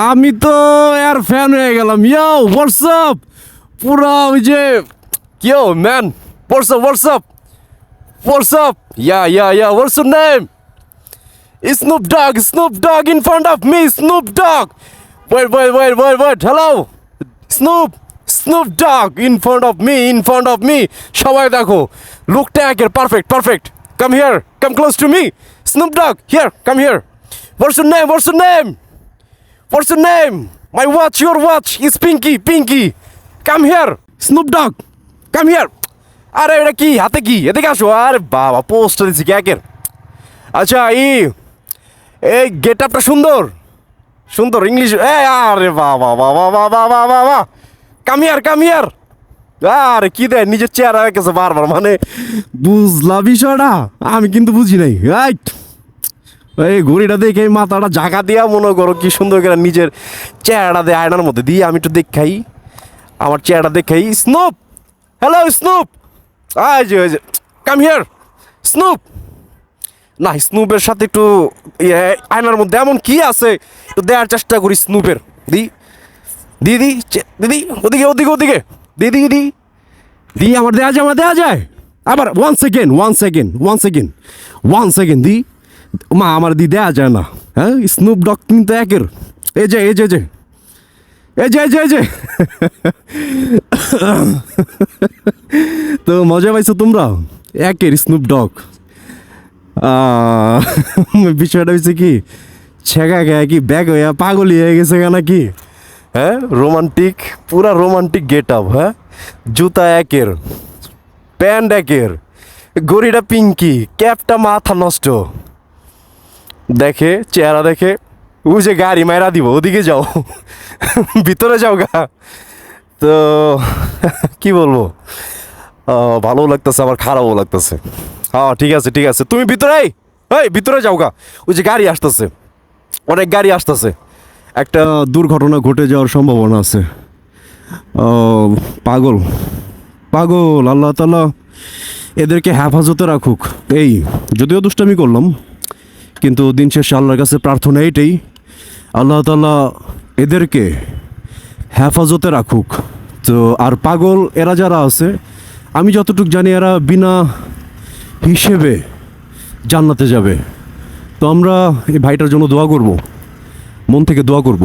আমি তো এর ফ্যান হয়ে গেলাম। ইয়ো হোয়াটসঅ্যাপ, পুরা ওই যে yo man, WhatsApp WhatsApp WhatsApp, ya what's your name? Snoop Dogg, Snoop Dogg in front of me, Snoop Dogg. Wait. Hello, Snoop Dogg in front of me. সবাই দেখো, লুকটা একের perfect. Come here, come close to me. Snoop Dogg, here, come here. What's your name? What's your name? My watch, your watch is Pinky. Come here, Snoop Dogg, come here. আরে এটা কি হাতে কি? এদিকে আসো। আরে বাবা, পোস্ট দিচ্ছি কি একের। আচ্ছা এই গেট আপটা সুন্দর ইংলিশ। আরে বাবা, কাম হিয়ার। আরে কি দেয়, নিজের চেহারা গেছে বারবার, মানে বুঝলা বিষয়টা? আমি কিন্তু বুঝি নাই। এই ঘড়িটা দেখে মাথাটা ঝাঁকা দিয়া মনে করো কি সুন্দর করে নিজের চেহারাটা দিয়ে আয়নার মধ্যে দিয়ে আমি একটু দেখাই, আমার চেহারাটা দেখাই। স্নুপ, হ্যালো স্নুপ, ওই যে কাম হিয়ার স্নুপ। না, স্নুপের সাথে একটু আয়নার মধ্যে এমন কি আছে একটু দেওয়ার চেষ্টা করি স্নুপের। দিদি ওদিকে দি আমার দেওয়া যায় আবার। ওয়ান সেকেন্ড দি মা, আমার দি দেওয়া যায় না। হ্যাঁ, স্নুপ ডগ কিন্তু একের। এই যে তো মজা পাইছো তোমরা? একের স্নুপ ডগ। বিষয়টা হচ্ছে কি, ছেঁকা গায়ে কি ব্যাগ হইয়া পাগল হয়ে গেছে নাকি? হ্যাঁ, পুরা রোমান্টিক গেট আপ। হ্যাঁ, জুতা একের, প্যান্ট একের, গড়িটা পিঙ্কি, ক্যাপটা মাথা নষ্ট। চেহারা দেখে ওই যে গাড়ি মায়েরা দিব, ওদিকে যাও, ভিতরে যাও গা। তো কি বলবো, ভালোও লাগতেছে আবার খারাপও লাগতেছে। হ্যাঁ ঠিক আছে, তুমি ভিতরে যাও গা। ওই যে গাড়ি আসতেছে, অনেক গাড়ি আসতেছে, একটা দুর্ঘটনা ঘটে যাওয়ার সম্ভাবনা আছে। পাগল আল্লাহ তাআলা এদেরকে হেফাজতে রাখুক। এই যদিও দুষ্টামি করলাম, কিন্তু দিন শেষে আল্লাহর কাছে প্রার্থনা এইটাই, আল্লাহ তাআলা এদেরকে হেফাজতে রাখুক। তো আর পাগল এরা যারা আছে, আমি যতটুকু জানি এরা বিনা হিসেবে জান্নাতে যাবে। তো আমরা এই ভাইটার জন্য দোয়া করব, মন থেকে দোয়া করব।